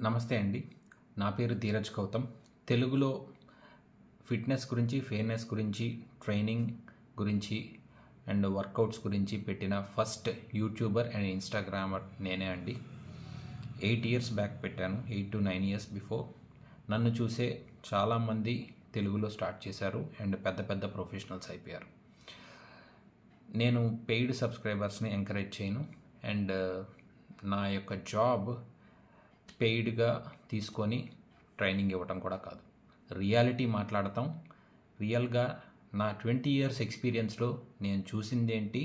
నమస్తే అండి. నా పేరు ధీరజ్ గౌతమ్. తెలుగులో ఫిట్‌నెస్ గురించి, ఫెయిర్‌నెస్ గురించి, ట్రైనింగ్ గురించి అండ్ వర్కౌట్స్ గురించి పెట్టిన ఫస్ట్ యూట్యూబర్ అండ్ ఇన్‌స్టాగ్రామర్ నేనే అండి. 8 ఇయర్స్ బ్యాక్ పెట్టాను. 8-9 ఇయర్స్ బిఫోర్. నన్ను చూసే చాలామంది తెలుగులో స్టార్ట్ చేశారు అండ్ పెద్ద పెద్ద ప్రొఫెషనల్స్ అయిపోయారు. నేను పెయిడ్ సబ్స్క్రైబర్స్ని ఎంకరేజ్ చేయను అండ్ నా యొక్క జాబ్ పెయిడ్గా తీసుకొని ట్రైనింగ్ ఇవ్వటం కూడా కాదు. రియాలిటీ మాట్లాడతాం. రియల్గా నా 20 ఇయర్స్ ఎక్స్పీరియన్స్లో నేను చూసిందేంటి,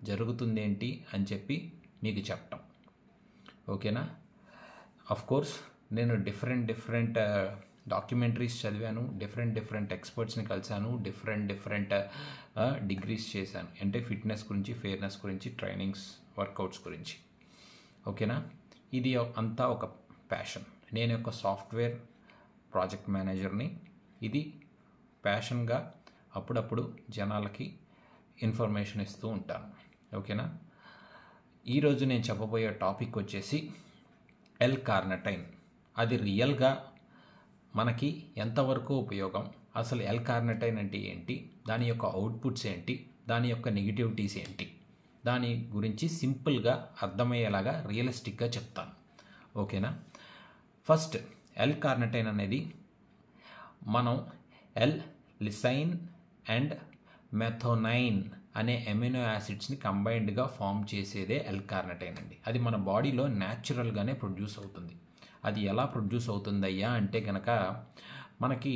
జరుగుతుందేంటి అని చెప్పి మీకు చెప్పటం. ఓకేనా? కోర్స్ నేను డిఫరెంట్ డాక్యుమెంటరీస్ చదివాను, డిఫరెంట్ ఎక్స్పర్ట్స్ని కలిశాను, డిఫరెంట్ డిగ్రీస్ చేశాను. అంటే ఫిట్నెస్ గురించి, ఫెయిర్నెస్ గురించి, ట్రైనింగ్స్, వర్కౌట్స్ గురించి. ఓకేనా? ఇది అంతా ఒక ప్యాషన్. నేను ఒక సాఫ్ట్వేర్ ప్రాజెక్ట్ మేనేజర్ని. ఇది ప్యాషన్గా అప్పుడప్పుడు జనాలకి ఇన్ఫర్మేషన్ ఇస్తూ ఉంటాను. ఓకేనా? ఈరోజు నేను చెప్పబోయే టాపిక్ వచ్చేసి L-కార్నిటైన్. అది రియల్గా మనకి ఎంతవరకు ఉపయోగం, అసలు L-కార్నిటైన్ అంటే ఏంటి, దాని యొక్క అవుట్పుట్స్ ఏంటి, దాని యొక్క నెగిటివిటీస్ ఏంటి, దాని గురించి సింపుల్గా అర్థమయ్యేలాగా రియలిస్టిక్గా చెప్తాను. ఓకేనా? ఫస్ట్ L-కార్నిటైన్ అనేది మనం L-లిసైన్ అండ్ మెథోనైన్ అనే అమినో యాసిడ్స్ని కంబైన్డ్గా ఫామ్ చేసేదే L-కార్నిటైన్ అండి. అది మన బాడీలో న్యాచురల్గానే ప్రొడ్యూస్ అవుతుంది. అది ఎలా ప్రొడ్యూస్ అవుతుందయ్యా అంటే కనుక మనకి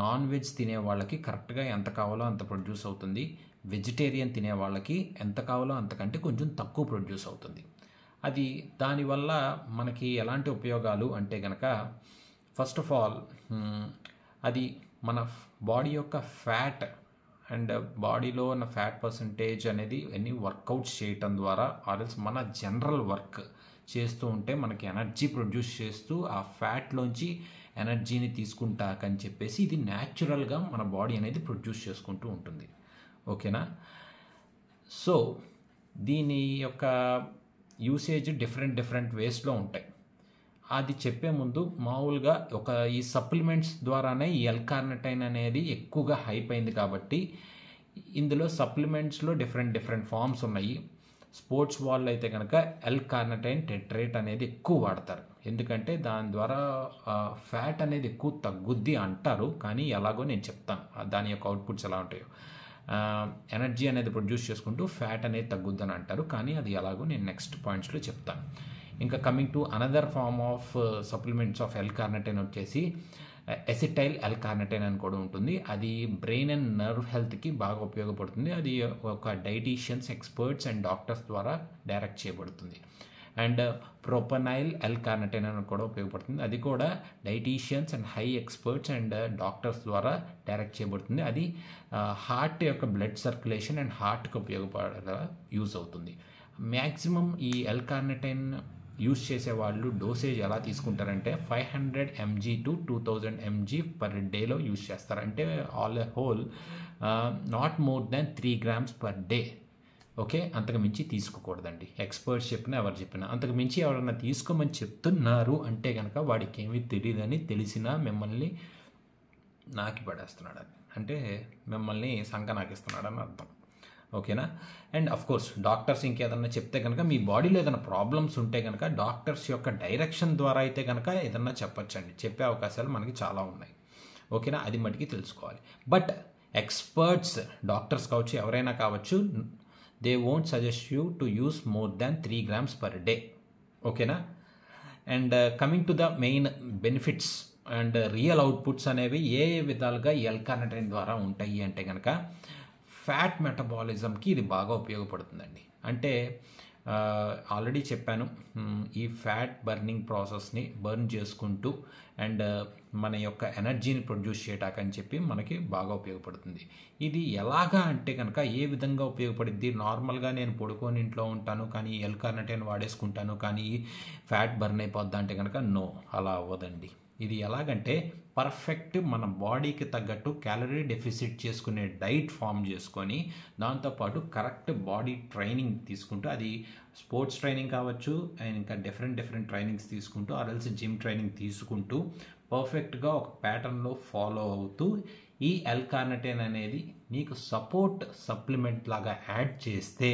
నాన్ వెజ్ తినే వాళ్ళకి కరెక్ట్గా ఎంత కావాలో అంత ప్రొడ్యూస్ అవుతుంది. వెజిటేరియన్ తినే వాళ్ళకి ఎంత కావాలో అంతకంటే కొంచెం తక్కువ ప్రొడ్యూస్ అవుతుంది. అది దానివల్ల మనకి ఎలాంటి ఉపయోగాలు అంటే కనుక ఫస్ట్ ఆఫ్ ఆల్ అది మన బాడీ యొక్క ఫ్యాట్ అండ్ బాడీలో ఉన్న ఫ్యాట్ పర్సంటేజ్ అనేది ఎన్ని వర్కౌట్స్ చేయటం ద్వారా ఆర్ఎల్స్ మన జనరల్ వర్క్ చేస్తూ ఉంటే మనకి ఎనర్జీ ప్రొడ్యూస్ చేస్తూ ఆ ఫ్యాట్లోంచి ఎనర్జీని తీసుకుంటాకని చెప్పేసి ఇది న్యాచురల్గా మన బాడీ అనేది ప్రొడ్యూస్ చేసుకుంటూ ఉంటుంది. ఓకేనా? సో దీని యొక్క యూసేజ్ డిఫరెంట్ వేస్లో ఉంటాయి. అది చెప్పే ముందు మామూలుగా ఈ సప్లిమెంట్స్ ద్వారానే ఈ L-కార్నిటైన్ అనేది ఎక్కువగా హైప్ అయింది కాబట్టి ఇందులో సప్లిమెంట్స్లో డిఫరెంట్ ఫార్మ్స్ ఉన్నాయి. స్పోర్ట్స్ వాళ్ళు అయితే కనుక L-కార్నిటైన్ టెట్రేట్ అనేది ఎక్కువ వాడతారు. ఎందుకంటే దాని ద్వారా ఫ్యాట్ అనేది ఎక్కువ తగ్గుద్ది అంటారు. కానీ ఎలాగో నేను చెప్తాను దాని యొక్క అవుట్పుట్స్ ఎలా ఉంటాయో. ఎనర్జీ అనేది ప్రొడ్యూస్ చేసుకుంటూ ఫ్యాట్ అనేది తగ్గుద్దని అంటారు. కానీ అది ఎలాగో నేను నెక్స్ట్ పాయింట్స్లో చెప్తాను. ఇంకా coming to another form of supplements of L carnitine వచ్చేసి ఎసిటైల్ L-కార్నిటైన్ అని కూడా ఉంటుంది. అది బ్రెయిన్ అండ్ నర్వ్ హెల్త్కి బాగా ఉపయోగపడుతుంది. అది ఒక డైటీషియన్స్, ఎక్స్పర్ట్స్ అండ్ డాక్టర్స్ ద్వారా డైరెక్ట్ చేయబడుతుంది. అండ్ ప్రొపనైల్ L-కార్నిటైన్ అని కూడా ఉపయోగపడుతుంది. అది కూడా dietitians and high experts and doctors ద్వారా డైరెక్ట్ చేయబడుతుంది. అది హార్ట్ యొక్క బ్లడ్ సర్క్యులేషన్ అండ్ హార్ట్కి ఉపయోగపడేలా యూజ్ అవుతుంది. మ్యాక్సిమం ఈ L-కార్నిటైన్ యూజ్ చేసేవాళ్ళు డోసేజ్ ఎలా తీసుకుంటారంటే 500 mg to 2000 mg పర్ డేలో యూజ్ చేస్తారు. అంటే all whole not more than 3 grams per day. Okay? అంతకు మించి తీసుకోకూడదండి. ఎక్స్పర్ట్స్ చెప్పినా ఎవరు చెప్పినా అంతకు మించి ఎవరైనా తీసుకోమని చెప్తున్నారు అంటే కనుక వాడికి ఏమీ తెలియదని తెలిసినా మిమ్మల్ని నాకి పడేస్తున్నాడని, అంటే మిమ్మల్ని సంక నాకిస్తున్నాడని అర్థం. ఓకేనా? అండ్ కోర్స్ డాక్టర్స్ ఇంకేదన్నా చెప్తే కనుక మీ బాడీలో ఏదైనా ప్రాబ్లమ్స్ ఉంటే కనుక డాక్టర్స్ యొక్క డైరెక్షన్ ద్వారా అయితే కనుక ఏదన్నా చెప్పచ్చండి. చెప్పే అవకాశాలు మనకి చాలా ఉన్నాయి. ఓకేనా? అది మటుకి తెలుసుకోవాలి. బట్ ఎక్స్పర్ట్స్, డాక్టర్స్ కావచ్చు, ఎవరైనా కావచ్చు, they won't suggest you to use more than 3 grams per day. ఓకేనా? And coming to the main benefits and real outputs అనేవి ఏ విధాలుగా L-కార్నిటైన్ ద్వారా ఉంటాయి అంటే కనుక ఫ్యాట్ మెటబాలిజంకి ఇది బాగా ఉపయోగపడుతుందండి. అంటే ఆల్రెడీ చెప్పాను, ఈ ఫ్యాట్ బర్నింగ్ ప్రాసెస్ని బర్న్ చేసుకుంటూ అండ్ మన యొక్క ఎనర్జీని ప్రొడ్యూస్ చేయటాకని చెప్పి మనకి బాగా ఉపయోగపడుతుంది. ఇది ఎలాగా అంటే కనుక ఏ విధంగా ఉపయోగపడుద్ది? నార్మల్గా నేను పడుకొని ఇంట్లో ఉంటాను కానీ L-కార్నిటైన్ వాడేసుకుంటాను కానీ ఫ్యాట్ బర్న్ అయిపోద్దా అంటే కనుక నో, అలా అవ్వదండి. ఇది ఎలాగంటే పర్ఫెక్ట్ మన బాడీకి తగ్గట్టు క్యాలరీ డెఫిసిట్ చేసుకునే డైట్ ఫామ్ చేసుకొని దాంతోపాటు కరెక్ట్ బాడీ ట్రైనింగ్ తీసుకుంటూ, అది స్పోర్ట్స్ ట్రైనింగ్ కావచ్చు అండ్ ఇంకా డిఫరెంట్ ట్రైనింగ్స్ తీసుకుంటూ ఆర్ఎల్స్ జిమ్ ట్రైనింగ్ తీసుకుంటూ పర్ఫెక్ట్గా ఒక ప్యాటర్న్లో ఫాలో అవుతూ ఈ L-కార్నిటిన్ అనేది మీకు సపోర్ట్ సప్లిమెంట్ లాగా యాడ్ చేస్తే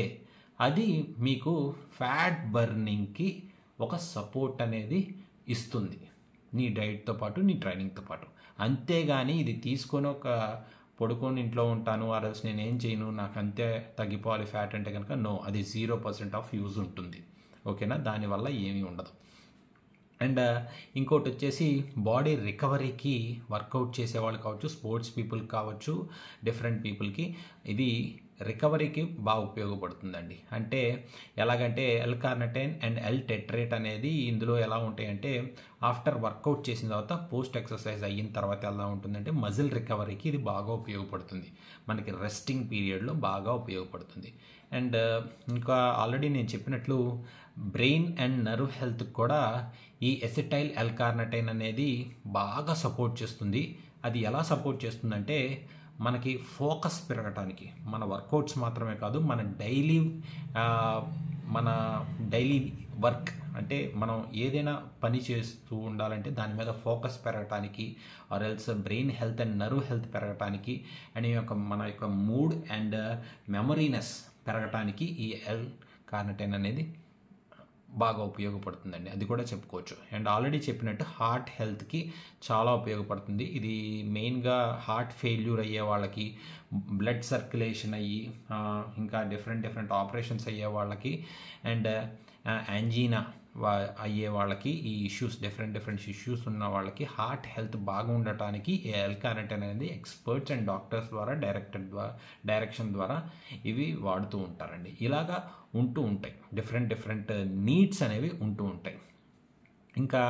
అది మీకు ఫ్యాట్ బర్నింగ్కి ఒక సపోర్ట్ అనేది ఇస్తుంది, నీ డైట్తో పాటు నీ ట్రైనింగ్తో పాటు. అంతేగాని ఇది తీసుకొని ఒక పడుకొని ఇంట్లో ఉంటాను ఆర్ఎల్స్ నేను ఏం చేయను, నాకు అంతే తగ్గిపోవాలి ఫ్యాట్ అంటే కనుక నో, అది 0% ఆఫ్ యూజ్ ఉంటుంది. ఓకేనా, దానివల్ల ఏమీ ఉండదు. అండ్ ఇంకోటి వచ్చేసి బాడీ రికవరీకి వర్కౌట్ చేసేవాళ్ళు కావచ్చు, స్పోర్ట్స్ పీపుల్ కావచ్చు, డిఫరెంట్ పీపుల్కి ఇది రికవరీకి బాగా ఉపయోగపడుతుందండి. అంటే ఎలాగంటే L-కార్నిటిన్ అండ్ L-టెట్రేట్ అనేది ఇందులో ఎలా ఉంటాయంటే ఆఫ్టర్ వర్కౌట్ చేసిన తర్వాత పోస్ట్ ఎక్సర్సైజ్ అయిన తర్వాత ఎలా ఉంటుందంటే మజిల్ రికవరీకి ఇది బాగా ఉపయోగపడుతుంది, మనకి రెస్టింగ్ పీరియడ్లో బాగా ఉపయోగపడుతుంది. అండ్ ఇంకా ఆల్రెడీ నేను చెప్పినట్లు బ్రెయిన్ అండ్ నర్వ్ హెల్త్కి కూడా ఈ ఎసిటైల్ L-కార్నిటిన్ అనేది బాగా సపోర్ట్ చేస్తుంది. అది ఎలా సపోర్ట్ చేస్తుందంటే మనకి ఫోకస్ పెరగటానికి, మన వర్కౌట్స్ మాత్రమే కాదు, మన డైలీ వర్క్ అంటే మనం ఏదైనా పని చేస్తూ ఉండాలంటే దాని మీద ఫోకస్ పెరగటానికి ఆర్ఎల్స్ brain health and nerve health పెరగటానికి అండ్ మన యొక్క మూడ్ అండ్ మెమరీనెస్ పెరగటానికి ఈ L-కార్నిటిన్ అనేది బాగా ఉపయోగపడుతుందండి, అది కూడా చెప్పుకోవచ్చు. అండ్ ఆల్రెడీ చెప్పినట్టు హార్ట్ హెల్త్కి చాలా ఉపయోగపడుతుంది. ఇది మెయిన్గా హార్ట్ ఫెయిల్యూర్ అయ్యే వాళ్ళకి, బ్లడ్ సర్క్యులేషన్ అయ్యి ఇంకా డిఫరెంట్ ఆపరేషన్స్ అయ్యే వాళ్ళకి అండ్ యాంజీనా అయ్యే వాళ్ళకి, ఈ ఇష్యూస్ డిఫరెంట్ ఇష్యూస్ ఉన్న వాళ్ళకి హార్ట్ హెల్త్ బాగా ఉండటానికి ఈ L-కార్నిటిన్ అనేది ఎక్స్పర్ట్స్ అండ్ డాక్టర్స్ ద్వారా డైరెక్షన్ ద్వారా ఇవి వాడుతూ ఉంటారండి. ఇలాగా ఉంటూ ఉంటాయి, డిఫరెంట్ నీడ్స్ అనేవి ఉంటూ ఉంటాయి. ఇంకా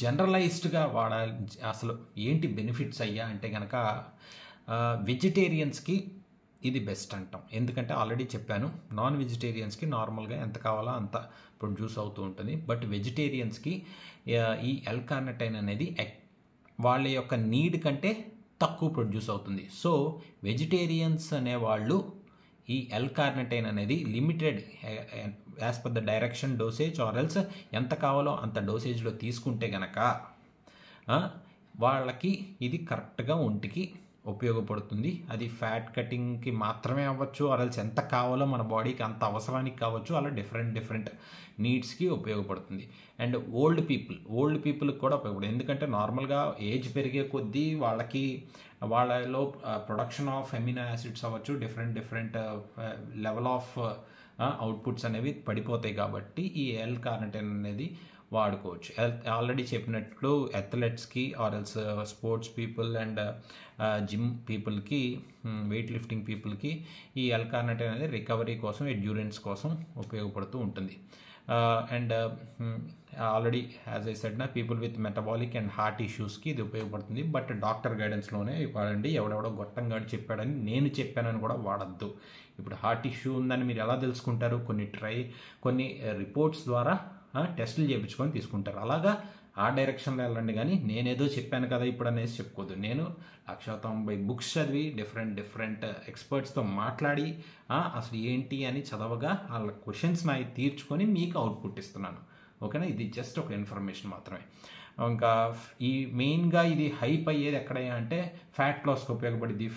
జనరలైజ్డ్గా వాడాలి అసలు ఏంటి బెనిఫిట్స్ అయ్యా అంటే కనుక వెజిటేరియన్స్కి ఇది బెస్ట్ అంటాం. ఎందుకంటే ఆల్రెడీ చెప్పాను, నాన్ వెజిటేరియన్స్కి నార్మల్గా ఎంత కావాలో అంత ప్రొడ్యూస్ అవుతూ ఉంటుంది. బట్ వెజిటేరియన్స్కి ఈ L-కార్నిటిన్ అనేది వాళ్ళ యొక్క నీడ్ కంటే తక్కువ ప్రొడ్యూస్ అవుతుంది. సో వెజిటేరియన్స్ అనేవాళ్ళు ఈ L-కార్నిటిన్ అనేది limited as per the direction dosage ఆర్ఎల్స్ ఎంత కావాలో అంత డోసేజ్లో తీసుకుంటే గనక వాళ్ళకి ఇది కరెక్ట్గా ఒంటికి ఉపయోగపడుతుంది. అది ఫ్యాట్ కటింగ్కి మాత్రమే అవ్వచ్చు ఆర్ఎల్స్ ఎంత కావాలో మన బాడీకి అంత అవసరానికి కావచ్చు, అలా డిఫరెంట్ నీడ్స్కి ఉపయోగపడుతుంది. అండ్ ఓల్డ్ పీపుల్కి కూడా ఉపయోగపడుతుంది. ఎందుకంటే నార్మల్గా ఏజ్ పెరిగే కొద్దీ వాళ్ళలో ప్రొడక్షన్ ఆఫ్ ఎమినో యాసిడ్స్ అవ్వచ్చు, డిఫరెంట్ లెవెల్ ఆఫ్ అవుట్పుట్స్ అనేవి పడిపోతాయి. కాబట్టి ఈ L-కార్నిటిన్ అనేది వాడుకోవచ్చు. ఆల్రెడీ చెప్పినట్లు అథ్లెట్స్కి ఆర్ఎల్స్ స్పోర్ట్స్ పీపుల్ అండ్ జిమ్ పీపుల్కి, వెయిట్ లిఫ్టింగ్ పీపుల్కి ఈ L-కార్నిటిన్ అనేది రికవరీ కోసం, ఎండ్యూరెన్స్ కోసం ఉపయోగపడుతూ ఉంటుంది. And already as I said people with metabolic and heart ఇష్యూస్కి ఇది ఉపయోగపడుతుంది. బట్ డాక్టర్ గైడెన్స్లోనే వాడండి. ఎవడెవడో గొట్టంగాడు చెప్పాడని నేను చెప్పానని కూడా వాడద్దు. ఇప్పుడు హార్ట్ ఇష్యూ ఉందని మీరు ఎలా తెలుసుకుంటారు? కొన్ని రిపోర్ట్స్ ద్వారా టెస్టులు చేయించుకొని తీసుకుంటారు. అలాగా ఆ డైరెక్షన్లో వెళ్ళండి, కానీ నేనేదో చెప్పాను కదా ఇప్పుడు అనేసి చెప్పుకోవద్దు. నేను 190 బుక్స్ చదివి డిఫరెంట్ ఎక్స్పర్ట్స్తో మాట్లాడి అసలు ఏంటి అని చదవగా వాళ్ళ క్వశ్చన్స్ నాకు తీర్చుకొని మీకు అవుట్పుట్ ఇస్తున్నాను. ఓకేనా, ఇది జస్ట్ ఒక ఇన్ఫర్మేషన్ మాత్రమే. ఇంకా ఈ మెయిన్గా ఇది హైప్ అయ్యేది ఎక్కడయ్యా అంటే ఫ్యాట్ లాస్కి ఉపయోగపడుద్ది,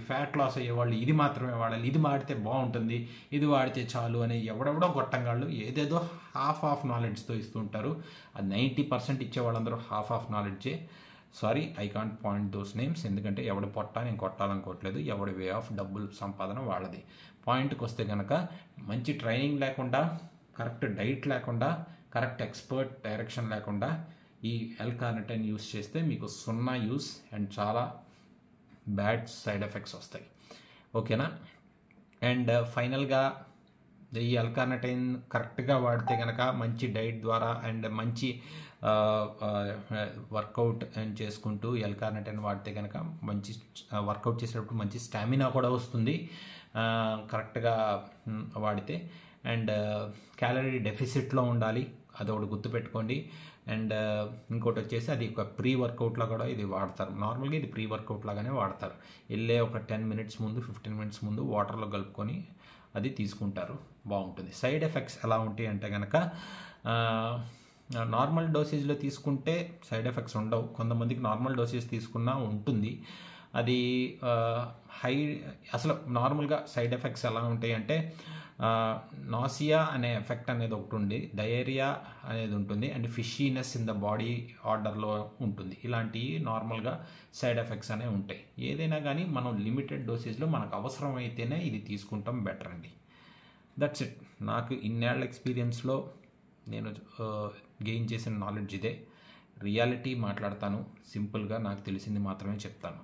ఫ్యాట్ లాస్ అయ్యేవాళ్ళు ఇది మాత్రమే వాడాలి, ఇది వాడితే బాగుంటుంది, ఇది వాడితే చాలు అని ఎవడెవడో గొట్టంగాళ్ళు ఏదేదో హాఫ్ నాలెడ్జ్తో ఇస్తూ ఉంటారు. అది 90% ఇచ్చే వాళ్ళందరూ హాఫ్ నాలెడ్జే. Sorry, I can't point those names, ఎందుకంటే ఎవడి పొట్ట నేను కొట్టాలనుకోవట్లేదు, ఎవడి వే ఆఫ్ డబ్బులు సంపాదన వాళ్ళది. పాయింట్కి వస్తే కనుక మంచి ట్రైనింగ్ లేకుండా, కరెక్ట్ డైట్ లేకుండా, కరెక్ట్ ఎక్స్పర్ట్ డైరెక్షన్ లేకుండా ఈ L-కార్నిటిన్ యూస్ చేస్తే మీకు 0 యూస్ అండ్ చాలా బ్యాడ్ సైడ్ ఎఫెక్ట్స్ వస్తాయి. ఓకేనా, అండ్ ఫైనల్గా ఈ L-కార్నిటిన్ కరెక్ట్గా వాడితే కనుక మంచి డైట్ ద్వారా అండ్ మంచి వర్కౌట్ అండ్ చేసుకుంటూ L-కార్నిటిన్ వాడితే కనుక మంచి వర్కౌట్ చేసేటప్పుడు మంచి స్టామినా కూడా వస్తుంది కరెక్ట్గా వాడితే. అండ్ క్యాలరీ డెఫిసిట్లో ఉండాలి, అదొకటి గుర్తుపెట్టుకోండి. అండ్ ఇంకోటి వచ్చేసి అది ఒక ప్రీ వర్కౌట్లో కూడా ఇది వాడతారు. నార్మల్గా ఇది ప్రీ వర్కౌట్ లాగానే వాడతారు. వెళ్ళే ఒక 10 మినిట్స్ ముందు 15 మినిట్స్ ముందు వాటర్లో కలుపుకొని అది తీసుకుంటారు. బాగుంటుంది. సైడ్ ఎఫెక్ట్స్ ఎలా ఉంటాయి అంటే కనుక నార్మల్ డోసేజ్లో తీసుకుంటే సైడ్ ఎఫెక్ట్స్ ఉండవు. కొంతమందికి నార్మల్ డోసేజ్ తీసుకున్నా ఉంటుంది. అది అసలు నార్మల్గా సైడ్ ఎఫెక్ట్స్ ఎలా ఉంటాయి అంటే నాసియా అనే ఎఫెక్ట్ అనేది ఒకటి ఉంది, డయేరియా అనేది ఉంటుంది, అండ్ ఫిషీనెస్ ఇన్ ద బాడీ ఆర్డర్లో ఉంటుంది. ఇలాంటివి నార్మల్గా సైడ్ ఎఫెక్ట్స్ అనేవి ఉంటాయి. ఏదైనా కానీ మనం లిమిటెడ్ డోసేజ్లో మనకు అవసరమైతేనే ఇది తీసుకుంటాం బెటర్ అండి. That's it. నాకు ఇన్నేళ్ల ఎక్స్పీరియన్స్లో నేను గెయిన్ చేసిన నాలెడ్జ్ ఇదే. రియాలిటీ మాట్లాడతాను, సింపుల్గా నాకు తెలిసింది మాత్రమే చెప్తాను.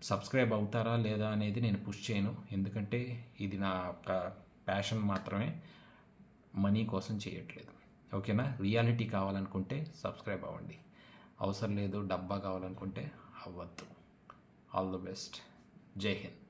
సబ్స్క్రైబ్ అవుతారా లేదా అనేది నేను పుష్ చేయను, ఎందుకంటే ఇది నా ఒక ప్యాషన్ మాత్రమే, మనీ కోసం చేయట్లేదు. ఓకేనా? రియాలిటీ కావాలనుకుంటే సబ్స్క్రైబ్ అవ్వండి, అవసరం లేదు డబ్బా కావాలనుకుంటే అవ్వద్దు. All the best. జై హింద్.